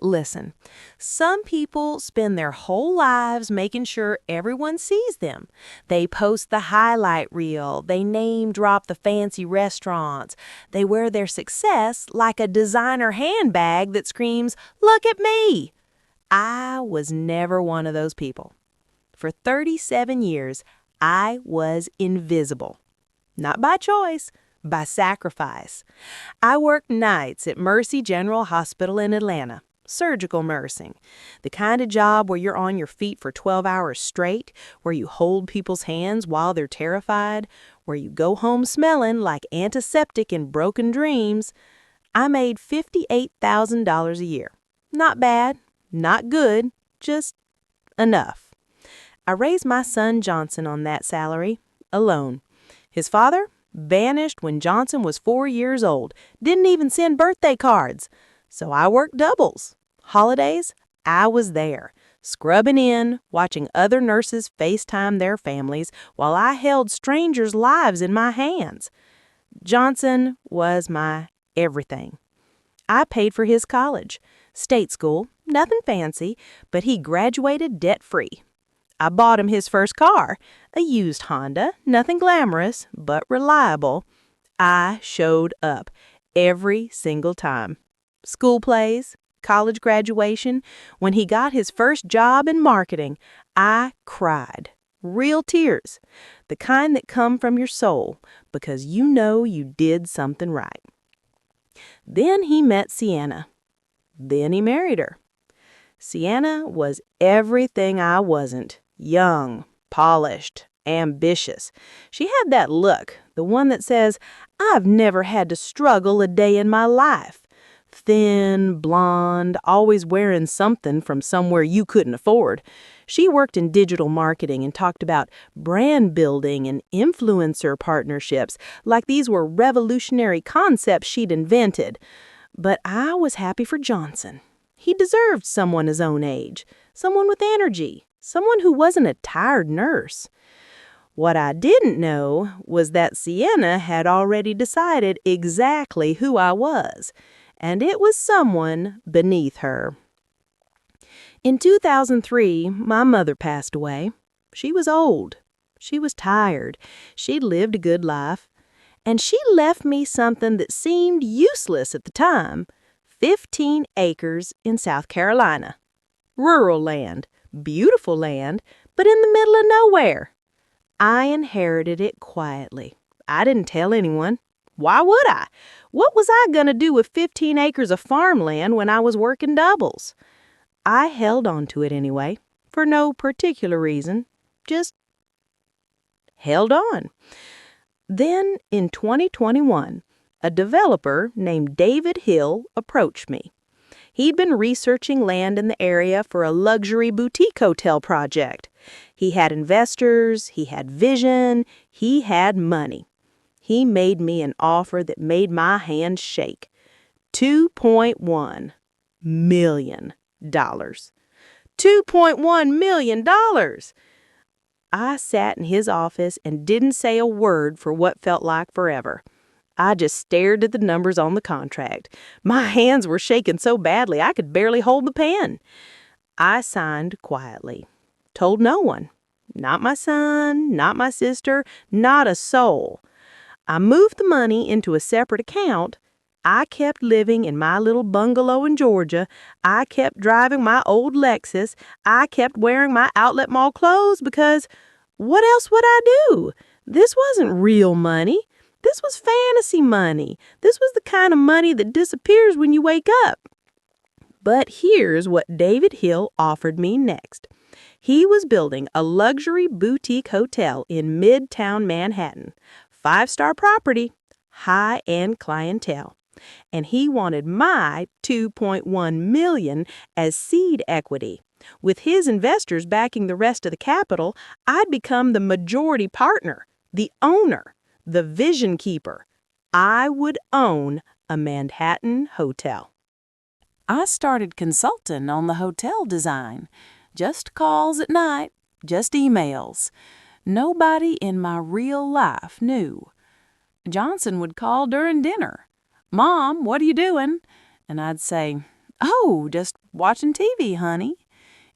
Listen, some people spend their whole lives making sure everyone sees them. They post the highlight reel, they name drop the fancy restaurants, they wear their success like a designer handbag that screams, "Look at me!" I was never one of those people. For 37 years, I was invisible. Not by choice, by sacrifice. I worked nights at Mercy General Hospital in Atlanta. Surgical nursing, the kind of job where you're on your feet for 12 hours straight, where you hold people's hands while they're terrified, where you go home smelling like antiseptic and broken dreams. I made $58,000 a year. Not bad, not good, just enough. I raised my son Johnson on that salary, alone. His father vanished when Johnson was 4 years old, didn't even send birthday cards. So I worked doubles. Holidays, I was there, scrubbing in, watching other nurses FaceTime their families while I held strangers' lives in my hands. Johnson was my everything. I paid for his college. State school, nothing fancy, but he graduated debt-free. I bought him his first car, a used Honda, nothing glamorous, but reliable. I showed up every single time. School plays, college graduation, when he got his first job in marketing, I cried. Real tears, the kind that come from your soul because you know you did something right. Then he met Sienna. Then he married her. Sienna was everything I wasn't. Young, polished, ambitious. She had that look, the one that says, "I've never had to struggle a day in my life." Thin, blonde, always wearing something from somewhere you couldn't afford. She worked in digital marketing and talked about brand building and influencer partnerships like these were revolutionary concepts she'd invented. But I was happy for Johnson. He deserved someone his own age, someone with energy, someone who wasn't a tired nurse. What I didn't know was that Sienna had already decided exactly who I was. And it was someone beneath her. In 2003, my mother passed away. She was old. She was tired. She'd lived a good life. And she left me something that seemed useless at the time, 15 acres in South Carolina. Rural land, beautiful land, but in the middle of nowhere. I inherited it quietly. I didn't tell anyone. Why would I? What was I going to do with 15 acres of farmland when I was working doubles? I held on to it anyway, for no particular reason, just held on. Then, in 2021, a developer named David Hill approached me. He'd been researching land in the area for a luxury boutique hotel project. He had investors, he had vision, he had money. He made me an offer that made my hands shake. $2.1 million. $2.1 million! I sat in his office and didn't say a word for what felt like forever. I just stared at the numbers on the contract. My hands were shaking so badly I could barely hold the pen. I signed quietly. Told no one. Not my son, not my sister, not a soul. I moved the money into a separate account. I kept living in my little bungalow in Georgia. I kept driving my old Lexus. I kept wearing my outlet mall clothes because what else would I do? This wasn't real money. This was fantasy money. This was the kind of money that disappears when you wake up. But here's what David Hill offered me next. He was building a luxury boutique hotel in Midtown Manhattan. 5-star property, high-end clientele. And he wanted my $2.1 million as seed equity. With his investors backing the rest of the capital, I'd become the majority partner, the owner, the vision keeper. I would own a Manhattan hotel. I started consulting on the hotel design. Just calls at night, just emails. Nobody in my real life knew. Johnson would call during dinner. "Mom, what are you doing?" And I'd say, "Oh, just watching TV, honey."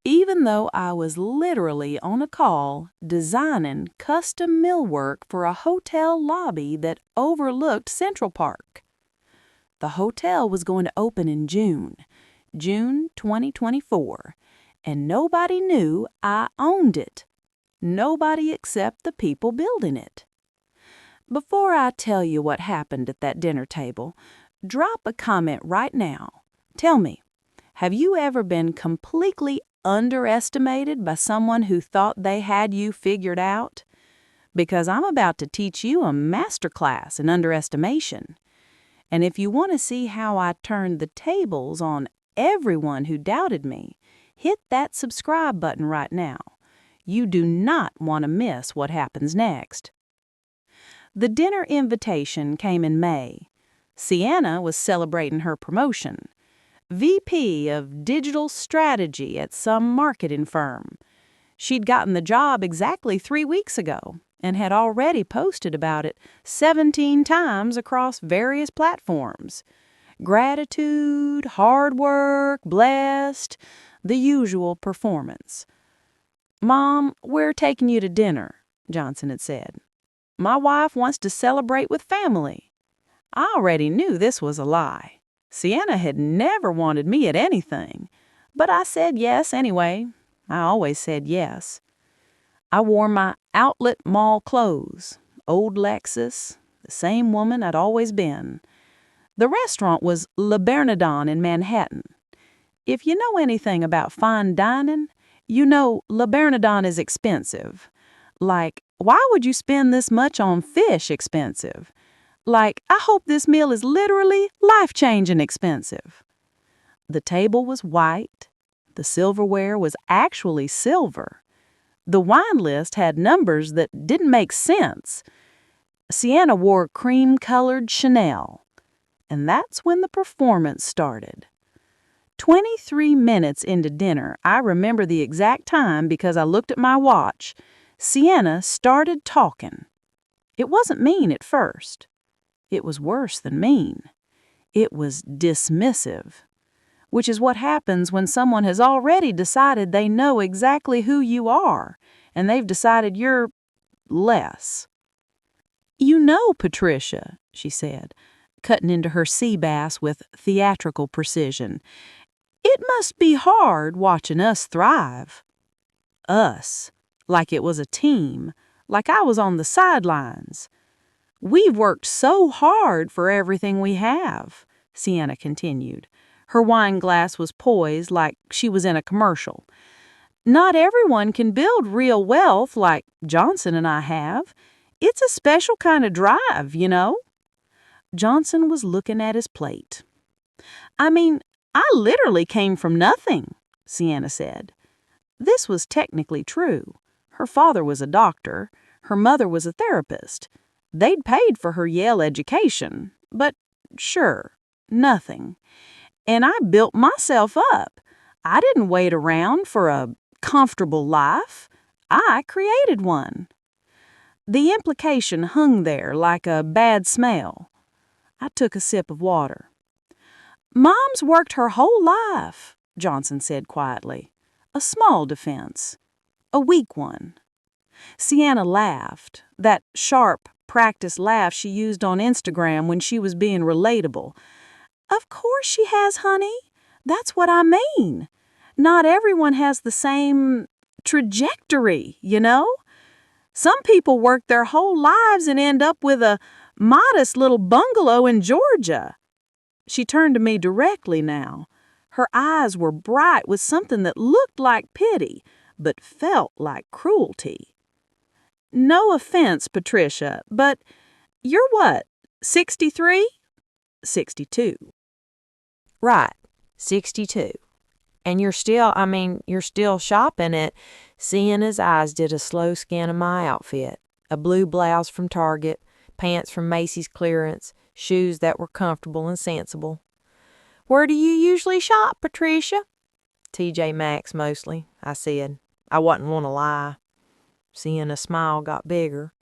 Even though I was literally on a call designing custom millwork for a hotel lobby that overlooked Central Park. The hotel was going to open in June 2024, and nobody knew I owned it. Nobody except the people building it. Before I tell you what happened at that dinner table, drop a comment right now. Tell me, have you ever been completely underestimated by someone who thought they had you figured out? Because I'm about to teach you a masterclass in underestimation. And if you want to see how I turned the tables on everyone who doubted me, hit that subscribe button right now. You do not want to miss what happens next. The dinner invitation came in May. Sienna was celebrating her promotion. VP of Digital Strategy at some marketing firm. She'd gotten the job exactly 3 weeks ago and had already posted about it 17 times across various platforms. Gratitude, hard work, blessed, the usual performance. "Mom, we're taking you to dinner," Johnson had said. "My wife wants to celebrate with family." I already knew this was a lie. Sienna had never wanted me at anything, but I said yes anyway. I always said yes. I wore my outlet mall clothes, old Lexus, the same woman I'd always been. The restaurant was Le Bernardin in Manhattan. If you know anything about fine dining, you know Le Bernardin is expensive. Like, why would you spend this much on fish expensive? Like, I hope this meal is literally life-changing expensive. The table was white. The silverware was actually silver. The wine list had numbers that didn't make sense. Sienna wore cream-colored Chanel. And that's when the performance started. 23 minutes into dinner, I remember the exact time because I looked at my watch. Sienna started talking. It wasn't mean at first. It was worse than mean. It was dismissive, which is what happens when someone has already decided they know exactly who you are, and they've decided you're less. "You know, Patricia," she said, cutting into her sea bass with theatrical precision, "it must be hard watching us thrive." Us, like it was a team, like I was on the sidelines. "We've worked so hard for everything we have," Sienna continued. Her wine glass was poised like she was in a commercial. "Not everyone can build real wealth like Johnson and I have. It's a special kind of drive, you know." Johnson was looking at his plate. "I mean, I literally came from nothing," Sienna said. This was technically true. Her father was a doctor. Her mother was a therapist. They'd paid for her Yale education, but sure, nothing. And I built myself up. I didn't wait around for a comfortable life. I created one. The implication hung there like a bad smell. I took a sip of water. "Mom's worked her whole life," Johnson said quietly. A small defense. A weak one. Sienna laughed, that sharp, practiced laugh she used on Instagram when she was being relatable. "Of course she has, honey. That's what I mean. Not everyone has the same trajectory, you know? Some people work their whole lives and end up with a modest little bungalow in Georgia." She turned to me directly now. Her eyes were bright with something that looked like pity, but felt like cruelty. "No offense, Patricia, but you're what, 63? 62. "Right, 62. And you're still shopping at..." Sienna's eyes did a slow scan of my outfit. A blue blouse from Target, pants from Macy's clearance, shoes that were comfortable and sensible. "Where do you usually shop, Patricia?" "TJ Maxx mostly," I said. I wasn't want to lie. Sienna's smile got bigger.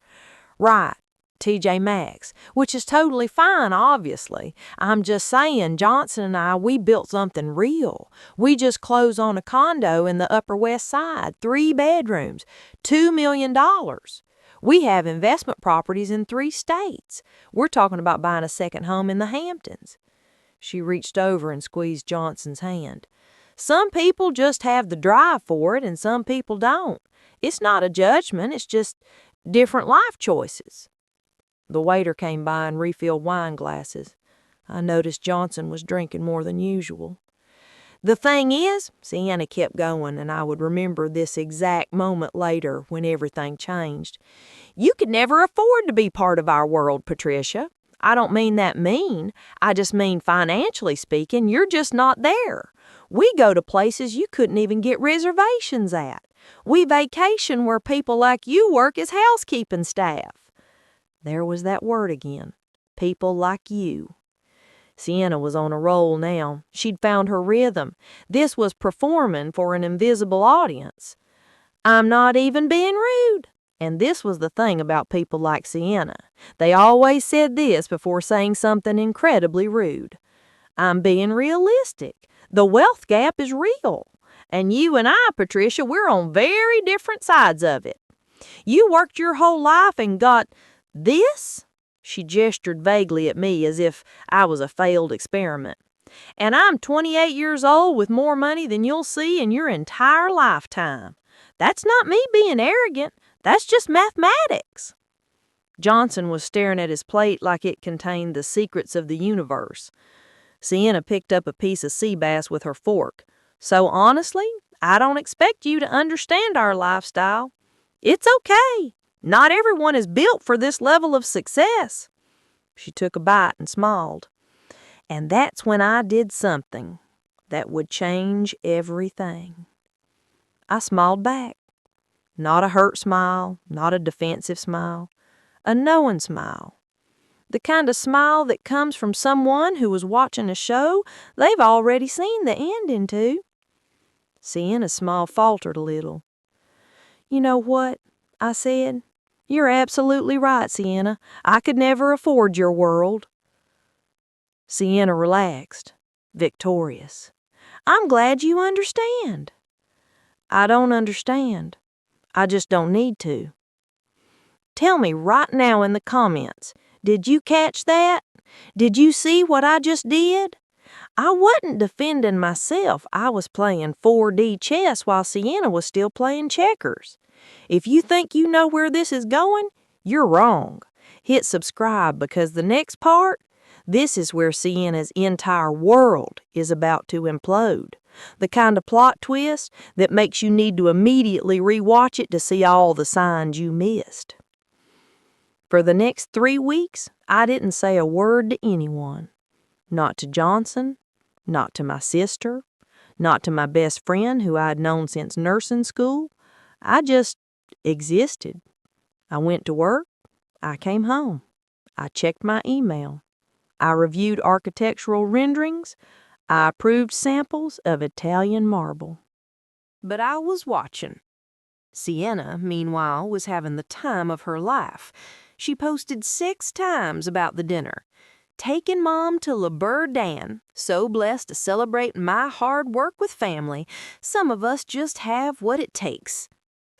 "Right. TJ Maxx, which is totally fine, obviously. I'm just saying, Johnson and I, we built something real. We just closed on a condo in the Upper West Side, 3 bedrooms, $2 million. We have investment properties in 3 states. We're talking about buying a second home in the Hamptons. She reached over and squeezed Johnson's hand. Some people just have the drive for it and some people don't. It's not a judgment, it's just different life choices. The waiter came by and refilled wine glasses. I noticed Johnson was drinking more than usual. The thing is, Sienna kept going, and I would remember this exact moment later when everything changed. You could never afford to be part of our world, Patricia. I don't mean that mean. I just mean financially speaking, you're just not there. We go to places you couldn't even get reservations at. We vacation where people like you work as housekeeping staff. There was that word again. People like you. Sienna was on a roll now. She'd found her rhythm. This was performing for an invisible audience. I'm not even being rude. And this was the thing about people like Sienna. They always said this before saying something incredibly rude. I'm being realistic. The wealth gap is real. And you and I, Patricia, we're on very different sides of it. You worked your whole life and got this? She gestured vaguely at me as if I was a failed experiment. And I'm 28 years old with more money than you'll see in your entire lifetime. That's not me being arrogant. That's just mathematics. Johnson was staring at his plate like it contained the secrets of the universe. Sienna picked up a piece of sea bass with her fork. So honestly, I don't expect you to understand our lifestyle. It's okay. Not everyone is built for this level of success. She took a bite and smiled. And that's when I did something that would change everything. I smiled back. Not a hurt smile, not a defensive smile, a knowing smile. The kind of smile that comes from someone who was watching a show they've already seen the ending to. Sienna's smile faltered a little. You know what? I said. You're absolutely right, Sienna. I could never afford your world. Sienna relaxed, victorious. I'm glad you understand. I don't understand. I just don't need to. Tell me right now in the comments, did you catch that? Did you see what I just did? I wasn't defending myself. I was playing 4D chess while Sienna was still playing checkers. If you think you know where this is going, you're wrong. Hit subscribe because the next part, this is where Sienna's entire world is about to implode. The kind of plot twist that makes you need to immediately rewatch it to see all the signs you missed. For the next 3 weeks, I didn't say a word to anyone. Not to Johnson, not to my sister, not to my best friend who I'd known since nursing school. I just existed. I went to work. I came home. I checked my email. I reviewed architectural renderings. I approved samples of Italian marble. But I was watching. Sienna, meanwhile, was having the time of her life. She posted 6 times about the dinner. Taking Mom to Le Bourdain, so blessed to celebrate my hard work with family. Some of us just have what it takes.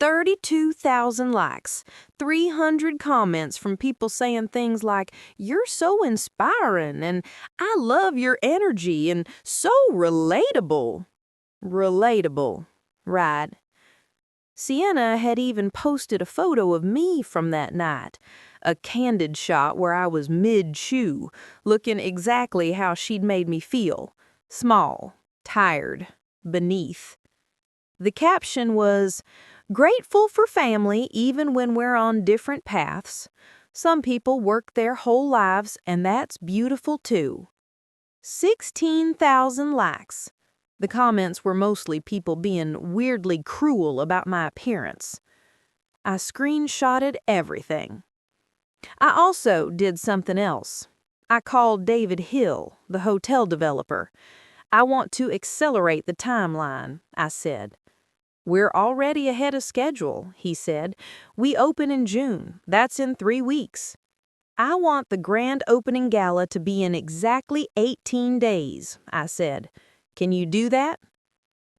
32,000 likes, 300 comments from people saying things like, "You're so inspiring," and "I love your energy," and "so relatable." Relatable, right. Sienna had even posted a photo of me from that night, a candid shot where I was mid-chew, looking exactly how she'd made me feel, small, tired, beneath. The caption was, "Grateful for family even when we're on different paths. Some people work their whole lives and that's beautiful too." 16,000 likes. The comments were mostly people being weirdly cruel about my appearance. I screenshotted everything. I also did something else. I called David Hill, the hotel developer. "I want to accelerate the timeline," I said. "We're already ahead of schedule," he said. "We open in June. That's in 3 weeks." I want the grand opening gala to be in exactly 18 days, I said. Can you do that?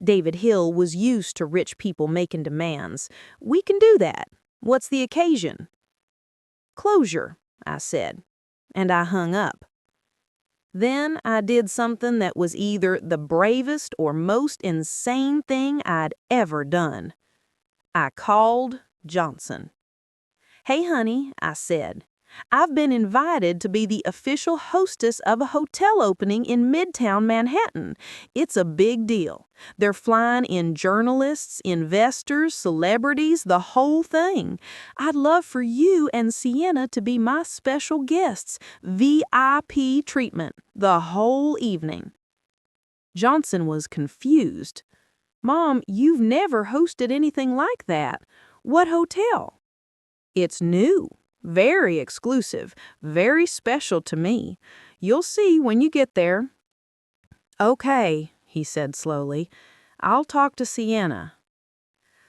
David Hill was used to rich people making demands. We can do that. What's the occasion? Closure, I said, and I hung up. Then I did something that was either the bravest or most insane thing I'd ever done. I called Johnson. "Hey, honey," I said. "I've been invited to be the official hostess of a hotel opening in Midtown Manhattan. It's a big deal. They're flying in journalists, investors, celebrities, the whole thing. I'd love for you and Sienna to be my special guests, VIP treatment, the whole evening." Johnson was confused. "Mom, you've never hosted anything like that. What hotel?" "It's new. Very exclusive, very special to me. You'll see when you get there." "Okay," he said slowly. "I'll talk to Sienna."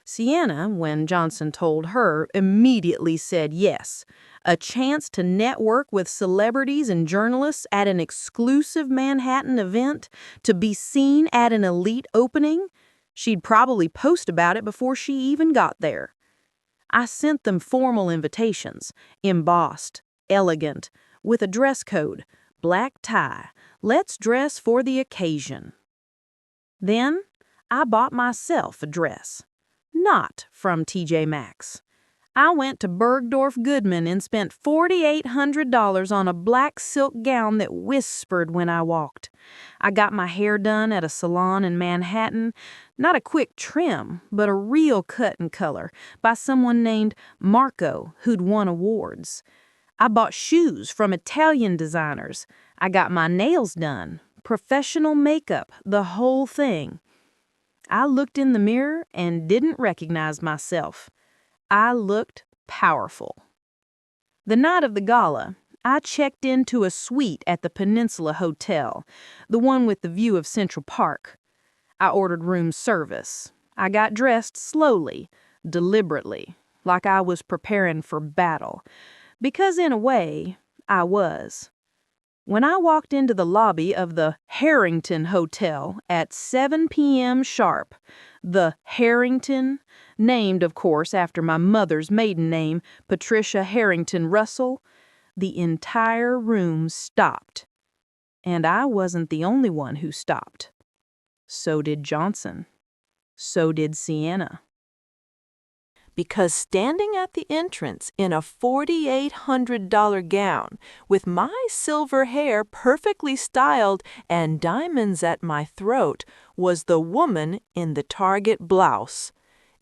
Sienna, when Johnson told her, immediately said yes. A chance to network with celebrities and journalists at an exclusive Manhattan event, to be seen at an elite opening. She'd probably post about it before she even got there. I sent them formal invitations, embossed, elegant, with a dress code, black tie, let's dress for the occasion. Then I bought myself a dress, not from TJ Maxx. I went to Bergdorf Goodman and spent $4,800 on a black silk gown that whispered when I walked. I got my hair done at a salon in Manhattan, not a quick trim, but a real cut and color by someone named Marco who'd won awards. I bought shoes from Italian designers. I got my nails done, professional makeup, the whole thing. I looked in the mirror and didn't recognize myself. I looked powerful. The night of the gala, I checked into a suite at the Peninsula Hotel, the one with the view of Central Park. I ordered room service. I got dressed slowly, deliberately, like I was preparing for battle. Because in a way, I was. When I walked into the lobby of the Harrington Hotel at 7 p.m. sharp, the Harrington, named, of course, after my mother's maiden name, Patricia Harrington Russell, the entire room stopped. And I wasn't the only one who stopped. So did Johnson. So did Sienna. Because standing at the entrance in a $4,800 gown, with my silver hair perfectly styled and diamonds at my throat, was the woman in the Target blouse.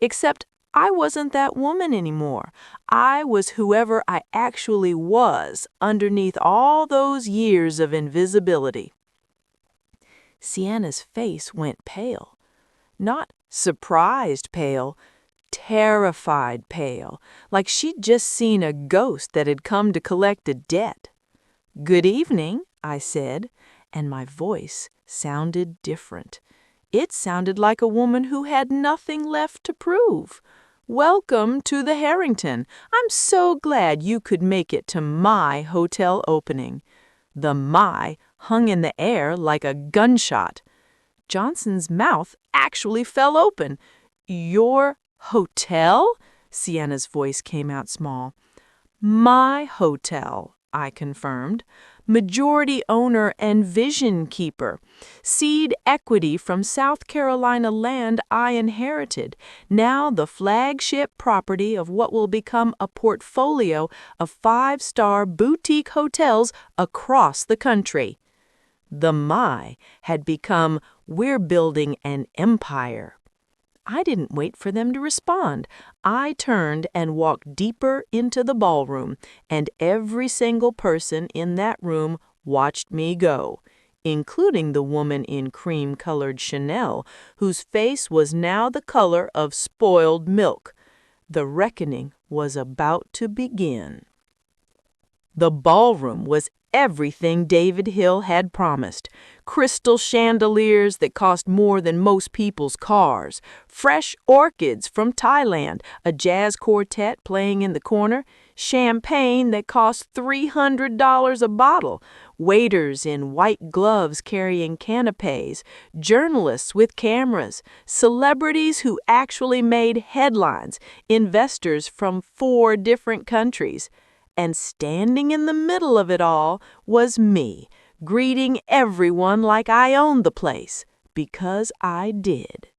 Except I wasn't that woman anymore. I was whoever I actually was underneath all those years of invisibility. Sienna's face went pale. Not surprised pale, terrified pale, like she'd just seen a ghost that had come to collect a debt. "Good evening," I said, and my voice sounded different. It sounded like a woman who had nothing left to prove. "Welcome to the Harrington. I'm so glad you could make it to my hotel opening." The "my" hung in the air like a gunshot. Johnson's mouth actually fell open. "Your hotel?" Sienna's voice came out small. "My hotel," I confirmed. "Majority owner and vision keeper. Seed equity from South Carolina land I inherited. Now the flagship property of what will become a portfolio of 5-star boutique hotels across the country." The "my" had become "we're building an empire." I didn't wait for them to respond. I turned and walked deeper into the ballroom, and every single person in that room watched me go, including the woman in cream-colored Chanel, whose face was now the color of spoiled milk. The reckoning was about to begin. The ballroom was everything David Hill had promised. Crystal chandeliers that cost more than most people's cars, fresh orchids from Thailand, a jazz quartet playing in the corner, champagne that cost $300 a bottle, waiters in white gloves carrying canapés, journalists with cameras, celebrities who actually made headlines, investors from 4 different countries. And standing in the middle of it all was me, greeting everyone like I owned the place, because I did.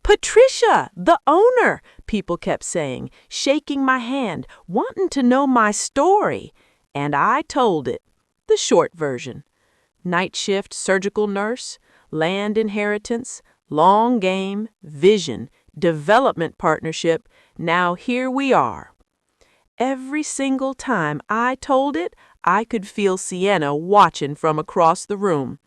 "Patricia, the owner," people kept saying, shaking my hand, wanting to know my story. And I told it, the short version. Night shift surgical nurse, land inheritance, long game, vision, development partnership. Now here we are. Every single time I told it, I could feel Sienna watching from across the room.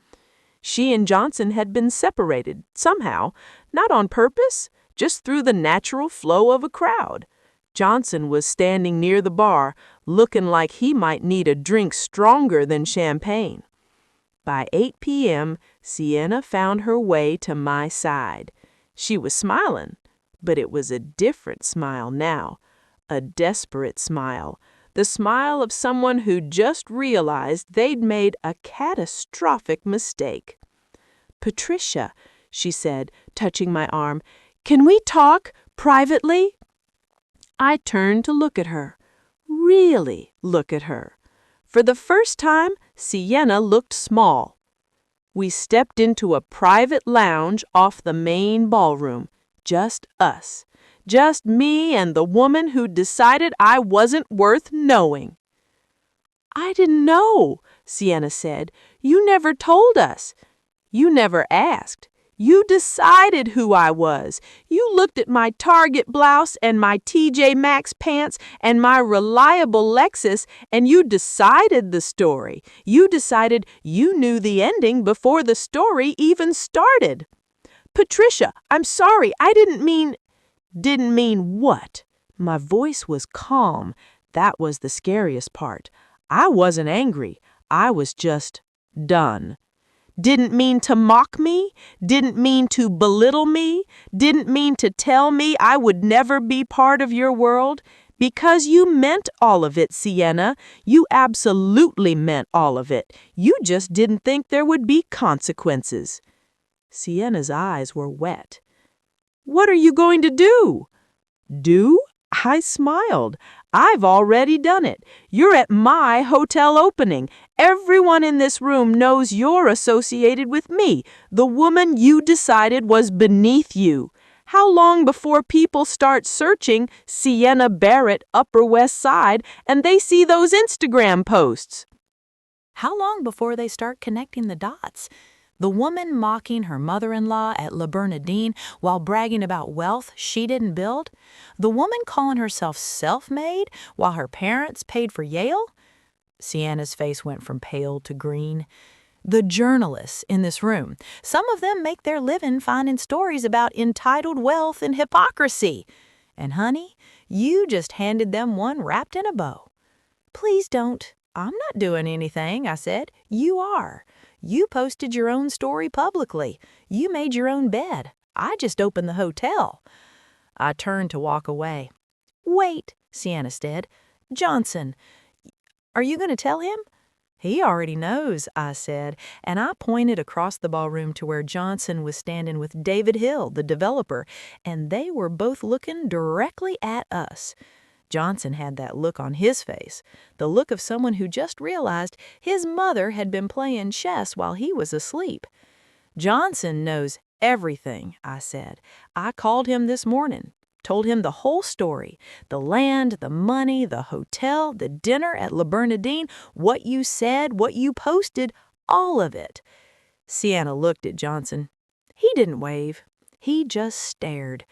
She and Johnson had been separated, somehow, not on purpose, just through the natural flow of a crowd. Johnson was standing near the bar, looking like he might need a drink stronger than champagne. By 8 p.m., Sienna found her way to my side. She was smiling, but it was a different smile now. A desperate smile, the smile of someone who just realized they'd made a catastrophic mistake. "Patricia," she said, touching my arm, "can we talk privately?" I turned to look at her, really look at her. For the first time, Sienna looked small. We stepped into a private lounge off the main ballroom, just us. Just me and the woman who decided I wasn't worth knowing. "I didn't know," Sienna said. "You never told us. You never asked. You decided who I was. You looked at my Target blouse and my TJ Maxx pants and my reliable Lexus, and you decided the story. You decided you knew the ending before the story even started." "Patricia, I'm sorry. I didn't mean—" "Didn't mean what?" My voice was calm. That was the scariest part. I wasn't angry. I was just done. "Didn't mean to mock me? Didn't mean to belittle me? Didn't mean to tell me I would never be part of your world? Because you meant all of it, Sienna. You absolutely meant all of it. You just didn't think there would be consequences." Sienna's eyes were wet. "What are you going to do?" "Do?" I smiled. "I've already done it. You're at my hotel opening. Everyone in this room knows you're associated with me, the woman you decided was beneath you. How long before people start searching Sienna Barrett, Upper West Side, and they see those Instagram posts?" How long before they start connecting the dots? The woman mocking her mother-in-law at La Bernardine while bragging about wealth she didn't build? The woman calling herself self-made while her parents paid for Yale? Sienna's face went from pale to green. The journalists in this room, some of them make their living finding stories about entitled wealth and hypocrisy. And honey, you just handed them one wrapped in a bow. "Please don't. I'm not doing anything," I said. "You are. You posted your own story publicly. You made your own bed. I just opened the hotel." I turned to walk away. "Wait," Sienna said. "Johnson, are you going to tell him?" "He already knows," I said, and I pointed across the ballroom to where Johnson was standing with David Hill, the developer, and they were both looking directly at us. Johnson had that look on his face, the look of someone who just realized his mother had been playing chess while he was asleep. "Johnson knows everything," I said. "I called him this morning, told him the whole story, the land, the money, the hotel, the dinner at La Bernardine, what you said, what you posted, all of it." Sienna looked at Johnson. He didn't wave. He just stared.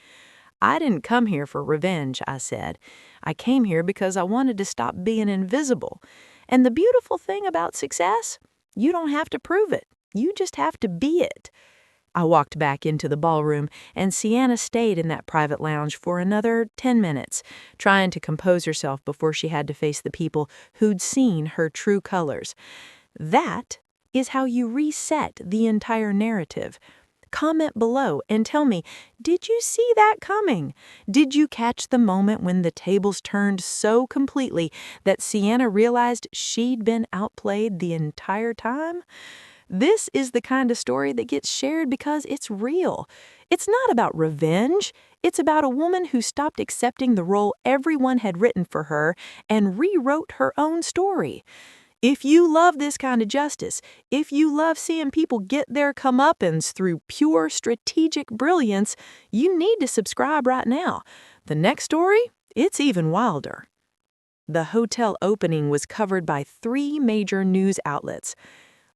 "I didn't come here for revenge," I said. "I came here because I wanted to stop being invisible. And the beautiful thing about success, you don't have to prove it. You just have to be it." I walked back into the ballroom, and Sienna stayed in that private lounge for another 10 minutes, trying to compose herself before she had to face the people who'd seen her true colors. That is how you reset the entire narrative. Comment below and tell me, did you see that coming? Did you catch the moment when the tables turned so completely that Sienna realized she'd been outplayed the entire time? This is the kind of story that gets shared because it's real. It's not about revenge. It's about a woman who stopped accepting the role everyone had written for her and rewrote her own story. If you love this kind of justice, if you love seeing people get their comeuppance through pure strategic brilliance, you need to subscribe right now. The next story, it's even wilder. The hotel opening was covered by 3 major news outlets.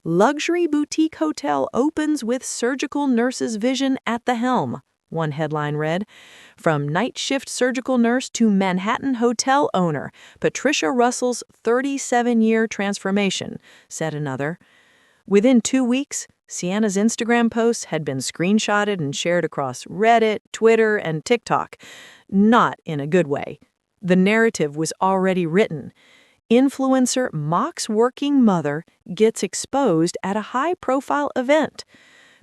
Luxury boutique hotel opens with surgical nurse's vision at the helm, one headline read. From night shift surgical nurse to Manhattan hotel owner, Patricia Russell's 37-year transformation, said another. Within 2 weeks, Sienna's Instagram posts had been screenshotted and shared across Reddit, Twitter, and TikTok. Not in a good way. The narrative was already written. Influencer mocks working mother gets exposed at a high-profile event.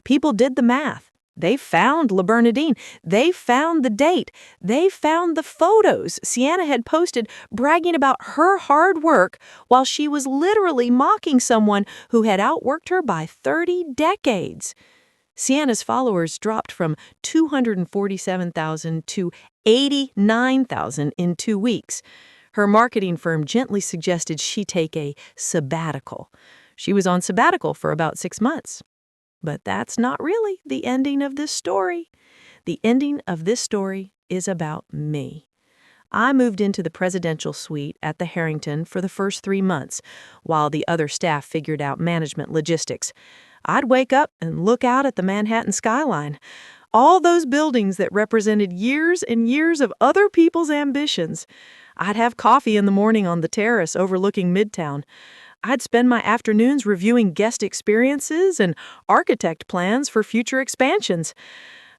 People did the math. They found LaBernadine. They found the date. They found the photos Sienna had posted bragging about her hard work while she was literally mocking someone who had outworked her by 30 decades. Sienna's followers dropped from 247,000 to 89,000 in 2 weeks. Her marketing firm gently suggested she take a sabbatical. She was on sabbatical for about 6 months. But that's not really the ending of this story. The ending of this story is about me. I moved into the presidential suite at the Harrington for the first 3 months, while the other staff figured out management logistics. I'd wake up and look out at the Manhattan skyline. All those buildings that represented years and years of other people's ambitions. I'd have coffee in the morning on the terrace overlooking Midtown. I'd spend my afternoons reviewing guest experiences and architect plans for future expansions.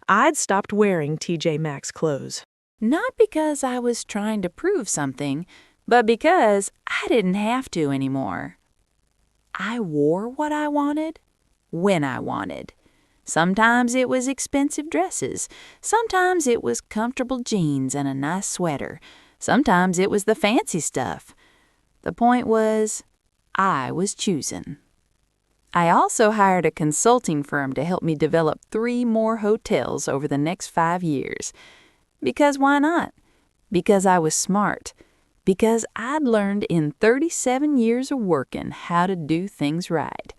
I'd stopped wearing TJ Maxx clothes. Not because I was trying to prove something, but because I didn't have to anymore. I wore what I wanted, when I wanted. Sometimes it was expensive dresses. Sometimes it was comfortable jeans and a nice sweater. Sometimes it was the fancy stuff. The point was, I was choosing. I also hired a consulting firm to help me develop 3 more hotels over the next 5 years. Because why not? Because I was smart. Because I'd learned in 37 years of working how to do things right.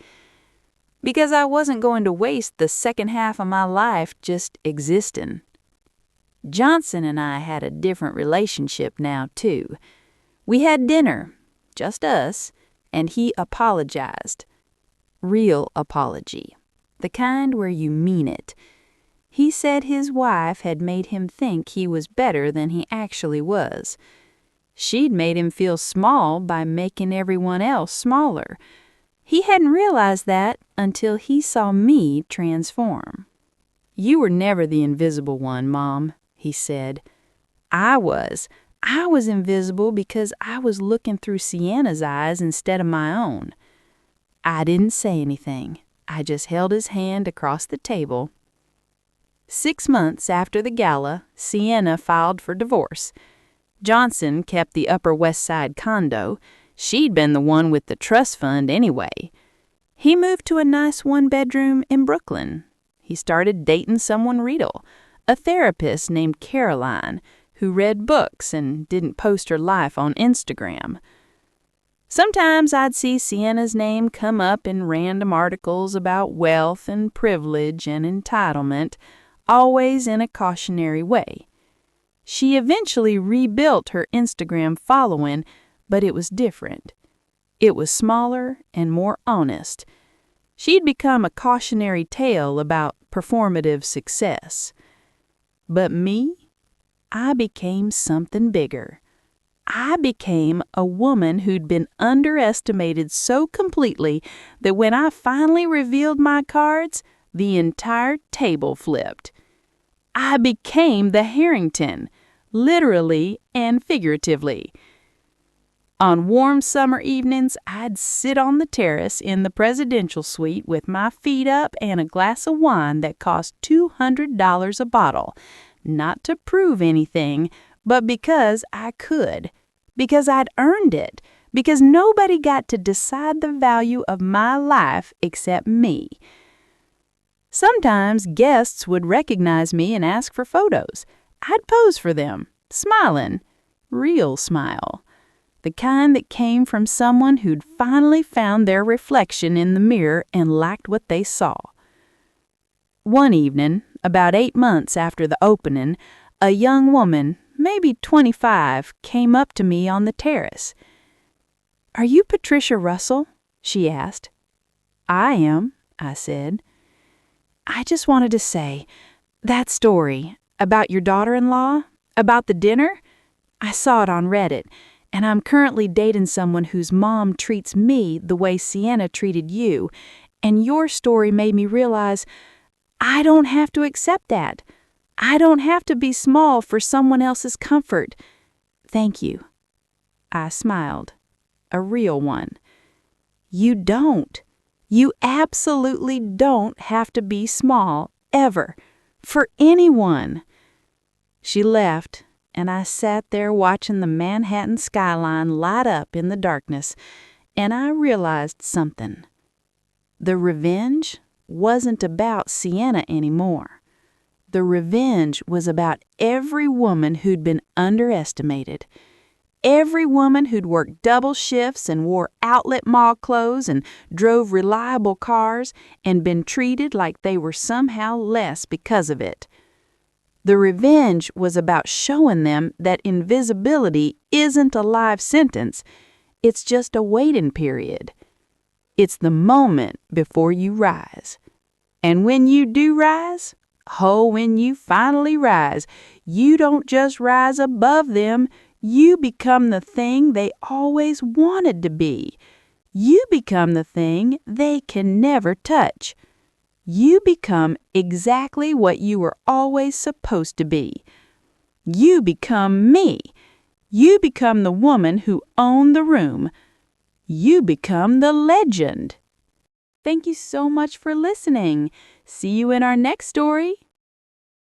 Because I wasn't going to waste the second half of my life just existing. Johnson and I had a different relationship now, too. We had dinner, just us, and he apologized. Real apology. The kind where you mean it. He said his wife had made him think he was better than he actually was. She'd made him feel small by making everyone else smaller. He hadn't realized that until he saw me transform. "You were never the invisible one, Mom," he said. I was. I was invisible because I was looking through Sienna's eyes instead of my own. I didn't say anything. I just held his hand across the table. 6 months after the gala, Sienna filed for divorce. Johnson kept the Upper West Side condo. She'd been the one with the trust fund anyway. He moved to a nice 1-bedroom in Brooklyn. He started dating someone real, a therapist named Caroline, who read books and didn't post her life on Instagram. Sometimes I'd see Sienna's name come up in random articles about wealth and privilege and entitlement, always in a cautionary way. She eventually rebuilt her Instagram following, but it was different. It was smaller and more honest. She'd become a cautionary tale about performative success. But me? I became something bigger. I became a woman who'd been underestimated so completely that when I finally revealed my cards, The entire table flipped. I became the Harrington, literally and figuratively. On warm summer evenings, I'd sit on the terrace in the presidential suite with my feet up and a glass of wine that cost $200 a bottle, not to prove anything, but because I could, because I'd earned it, because nobody got to decide the value of my life except me. Sometimes guests would recognize me and ask for photos. I'd pose for them, smiling, real smile. The kind that came from someone who'd finally found their reflection in the mirror and liked what they saw. One evening, about 8 months after the opening, a young woman, maybe 25, came up to me on the terrace. "Are you Patricia Russell?" she asked. "I am," I said. "I just wanted to say, that story about your daughter-in-law, about the dinner, I saw it on Reddit, and I'm currently dating someone whose mom treats me the way Sienna treated you, and your story made me realize I don't have to accept that. I don't have to be small for someone else's comfort. Thank you." I smiled, a real one. You don't. You absolutely don't have to be small, ever, for anyone. She left, and I sat there watching the Manhattan skyline light up in the darkness, and I realized something. The revenge wasn't about Sienna anymore. The revenge was about every woman who'd been underestimated. Every woman who'd worked double shifts and wore outlet mall clothes and drove reliable cars and been treated like they were somehow less because of it. The revenge was about showing them that invisibility isn't a life sentence. It's just a waiting period. It's the moment before you rise. And when you do rise, when you finally rise, you don't just rise above them, you become the thing they always wanted to be. You become the thing they can never touch. You become exactly what you were always supposed to be. You become me. You become the woman who owned the room. You become the legend. Thank you so much for listening. See you in our next story.